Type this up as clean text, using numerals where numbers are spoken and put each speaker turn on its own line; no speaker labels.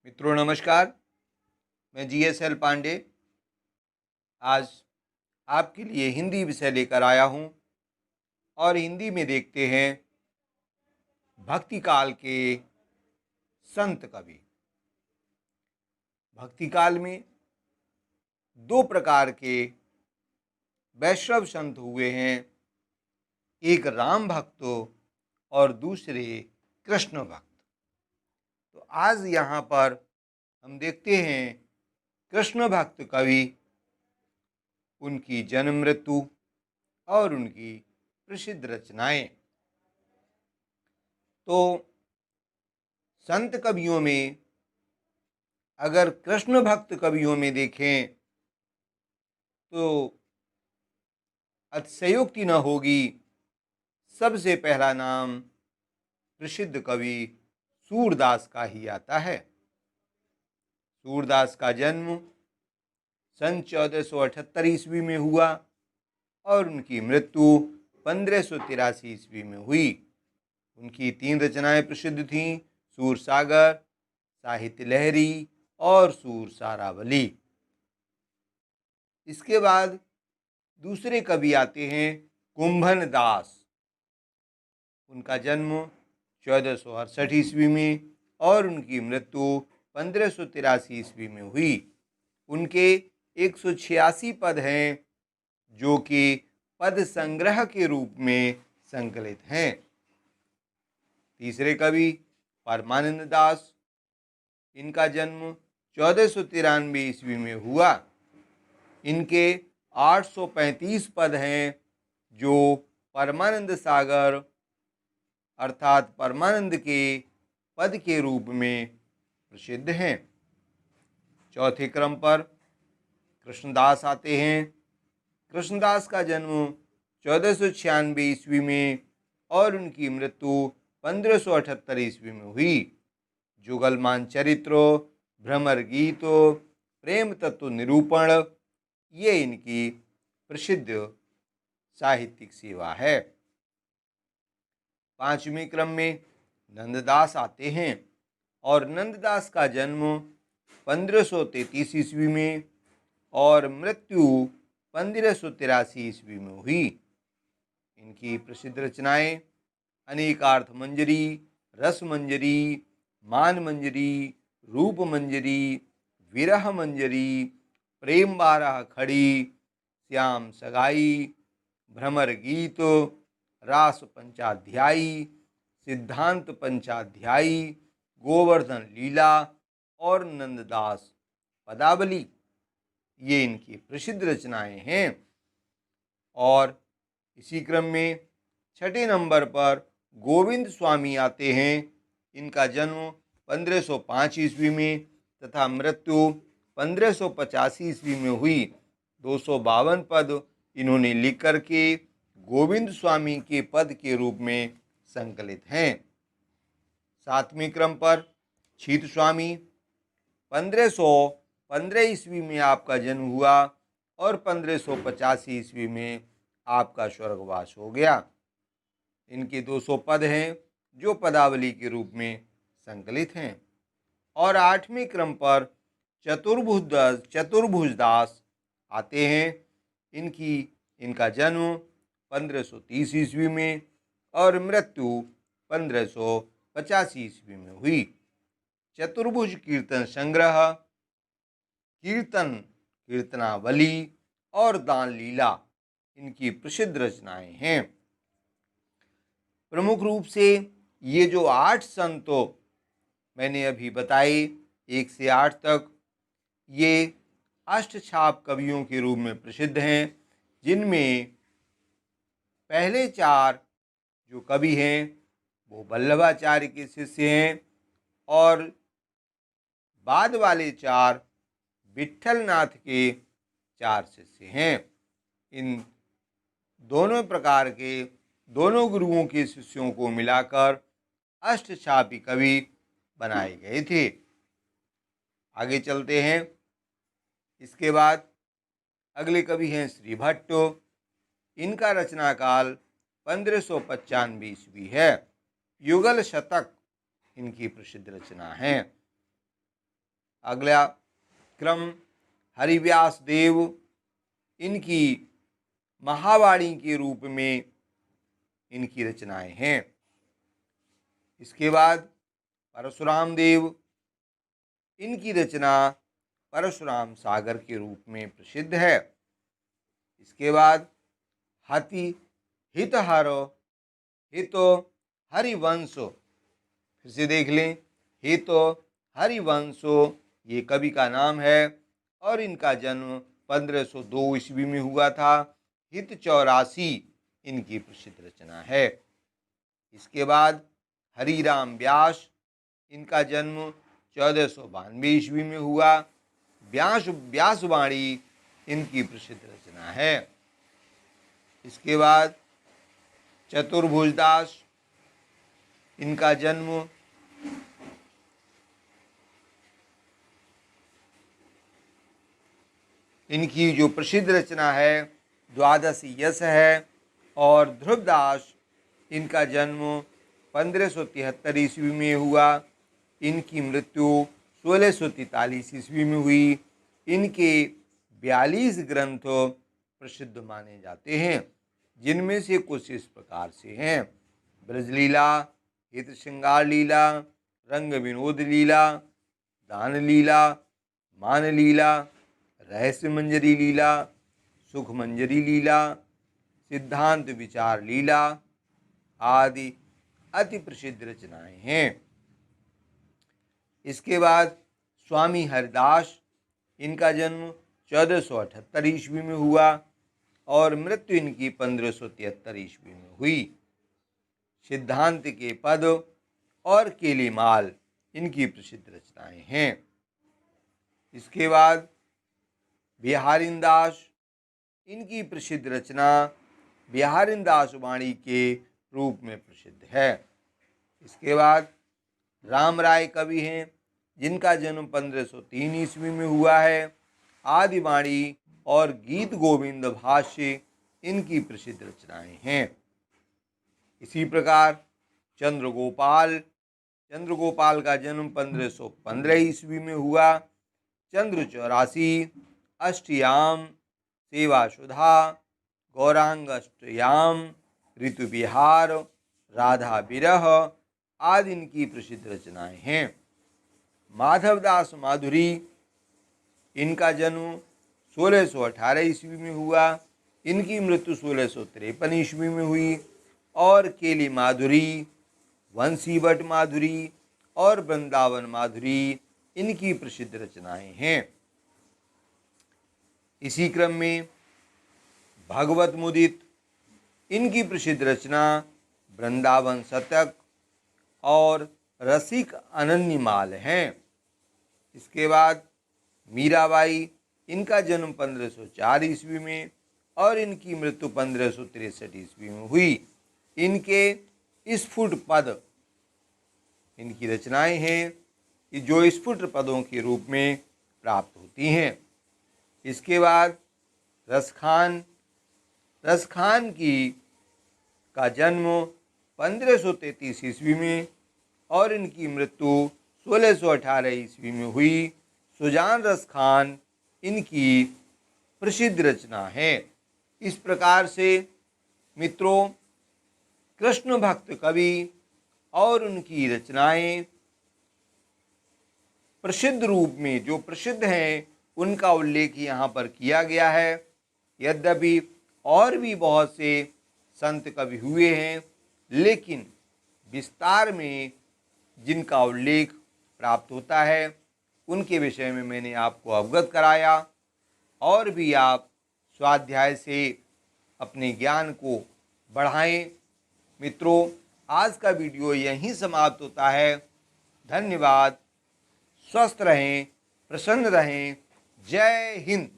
मित्रों नमस्कार। मैं GSL पांडे आज आपके लिए हिंदी विषय लेकर आया हूं और हिंदी में देखते हैं भक्ति काल के संत कवि। भक्ति काल में दो प्रकार के वैष्णव संत हुए हैं, एक राम भक्त और दूसरे कृष्ण भक्त। तो आज यहाँ पर हम देखते हैं कृष्ण भक्त कवि, उनकी जन्म मृत्यु और उनकी प्रसिद्ध रचनाएं। तो संत कवियों में अगर कृष्ण भक्त कवियों में देखें तो अतिशयोक्ति न होगी, सबसे पहला नाम प्रसिद्ध कवि सूरदास का ही आता है। सूरदास का जन्म सन 1478 ईस्वी में हुआ और उनकी मृत्यु 1583 ईस्वी में हुई। उनकी 3 रचनाएं प्रसिद्ध थीं, सूरसागर, साहित्य लहरी और सूरसारावली। इसके बाद दूसरे कवि आते हैं कुंभन दास। उनका जन्म 1468 ईस्वी में और उनकी मृत्यु 1583 ईस्वी में हुई। उनके 186 पद हैं जो कि पद संग्रह के रूप में संकलित हैं। तीसरे कवि परमानंद दास, इनका जन्म 1493 ईस्वी में हुआ। इनके 835 पद हैं जो परमानंद सागर अर्थात परमानंद के पद के रूप में प्रसिद्ध हैं। चौथे क्रम पर कृष्णदास आते हैं। कृष्णदास का जन्म 1496 ईस्वी में और उनकी मृत्यु 1578 ईस्वी में हुई। जुगलमान चरित्र, भ्रमर गीत, प्रेम तत्व निरूपण, ये इनकी प्रसिद्ध साहित्यिक सेवा है। पांचवें क्रम में नंददास आते हैं और नंददास का जन्म 1533 ईस्वी में और मृत्यु 1583 ईस्वी में हुई। इनकी प्रसिद्ध रचनाएं अनेकार्थ मंजरी, रस मंजरी, मान मंजरी, रूप मंजरी, विरह मंजरी, प्रेम बारह खड़ी, श्याम सगाई, भ्रमर गीत, रास पंचाध्यायी, सिद्धांत पंचाध्यायी, गोवर्धन लीला और नंददास पदावली, ये इनकी प्रसिद्ध रचनाएं हैं। और इसी क्रम में छठे नंबर पर गोविंद स्वामी आते हैं। इनका जन्म 1505 ईस्वी में तथा मृत्यु 1585 ईस्वी में हुई। 252 पद इन्होंने लिख करके गोविंद स्वामी के पद के रूप में संकलित हैं। सातवें क्रम पर छीत स्वामी, 1515 ईस्वी में आपका जन्म हुआ और 1585 ईस्वी में आपका स्वर्गवास हो गया। इनके 200 पद हैं जो पदावली के रूप में संकलित हैं। और आठवें क्रम पर चतुर्भुज दास आते हैं। इनका जन्म 1530 ईस्वी में और मृत्यु 1585 ईस्वी में हुई। चतुर्भुज कीर्तन संग्रह, कीर्तनावली और दान लीला इनकी प्रसिद्ध रचनाएं हैं। प्रमुख रूप से ये जो 8 संतों मैंने अभी बताए 1 से 8 तक, ये अष्टछाप कवियों के रूप में प्रसिद्ध हैं, जिनमें पहले 4 जो कवि हैं वो वल्लभाचार्य के शिष्य हैं और बाद वाले 4 विट्ठलनाथ के 4 शिष्य हैं। इन दोनों प्रकार के दोनों गुरुओं के शिष्यों को मिलाकर अष्टछापी कवि बनाए गए थे। आगे चलते हैं। इसके बाद अगले कवि हैं श्री भट्ट। इनका रचना काल 1595 ईस्वी है। युगल शतक इनकी प्रसिद्ध रचना है। अगला क्रम हरिव्यास देव, इनकी महावाणी के रूप में इनकी रचनाएं हैं। इसके बाद परशुराम देव, इनकी रचना परशुराम सागर के रूप में प्रसिद्ध है। इसके बाद हति हितहर, हित हरिवंश, फिर से देख लें, हित हरिवंश ये कवि का नाम है और इनका जन्म 1502 ईस्वी में हुआ था। हित 84 इनकी प्रसिद्ध रचना है। इसके बाद हरिराम व्यास, इनका जन्म 1492 ईस्वी में हुआ। व्यासवाणी इनकी प्रसिद्ध रचना है। इसके बाद चतुर्भुजदास, इनका जन्म इनकी जो प्रसिद्ध रचना है द्वादशी यश है। और ध्रुवदास, इनका जन्म 1573 ईस्वी में हुआ। इनकी मृत्यु 1643 ईस्वी में हुई। इनके 42 ग्रंथ प्रसिद्ध माने जाते हैं, जिनमें से कुछ इस प्रकार से हैं: ब्रजलीला, हित श्रृंगार लीला, रंग विनोद लीला, दान लीला, मान लीला, रहस्य मंजरी लीला, सुख मंजरी लीला, सिद्धांत विचार लीला आदि अति प्रसिद्ध रचनाएं हैं। इसके बाद स्वामी हरिदास, इनका जन्म 1478 ईस्वी में हुआ और मृत्यु इनकी 1573 ईस्वी में हुई। सिद्धांत के पद और केलीमाल इनकी प्रसिद्ध रचनाएं हैं। इसके बाद बिहारिंदास, इनकी प्रसिद्ध रचना बिहारिंदास वाणी के रूप में प्रसिद्ध है। इसके बाद राम राय कवि हैं, जिनका जन्म 1503 ईस्वी में हुआ है। आदिवाणी और गीत गोविंद भाष्य इनकी प्रसिद्ध रचनाएं हैं। इसी प्रकार चंद्रगोपाल, चंद्रगोपाल का जन्म 1515 ईस्वी में हुआ। चंद्र 84, अष्टयाम, सेवा सुधा, गौरांग अष्टयाम, ऋतु विहार, राधा विरह आदि इनकी प्रसिद्ध रचनाएं हैं। माधवदास माधुरी, इनका जन्म 1618 ईस्वी में हुआ। इनकी मृत्यु 1653 ईस्वी में हुई। और केली माधुरी, वंशीवट माधुरी और वृंदावन माधुरी इनकी प्रसिद्ध रचनाएं हैं। इसी क्रम में भगवत मुदित, इनकी प्रसिद्ध रचना वृंदावन शतक और रसिक अनन्यमाल हैं। इसके बाद मीराबाई, इनका जन्म 1504 ईस्वी में और इनकी मृत्यु 1563 ईस्वी में हुई। इनके स्फुट पद इनकी रचनाएं हैं कि जो स्फुट पदों के रूप में प्राप्त होती हैं। इसके बाद रसखान, रसखान का जन्म 1533 ईस्वी में और इनकी मृत्यु 1618 ईस्वी में हुई। सुजान रसखान इनकी प्रसिद्ध रचना है। इस प्रकार से मित्रों, कृष्ण भक्त कवि और उनकी रचनाएं प्रसिद्ध रूप में जो प्रसिद्ध हैं उनका उल्लेख यहाँ पर किया गया है। यद्यपि और भी बहुत से संत कवि हुए हैं, लेकिन विस्तार में जिनका उल्लेख प्राप्त होता है उनके विषय में मैंने आपको अवगत कराया। और भी आप स्वाध्याय से अपने ज्ञान को बढ़ाएं। मित्रों, आज का वीडियो यहीं समाप्त होता है। धन्यवाद। स्वस्थ रहें, प्रसन्न रहें। जय हिंद।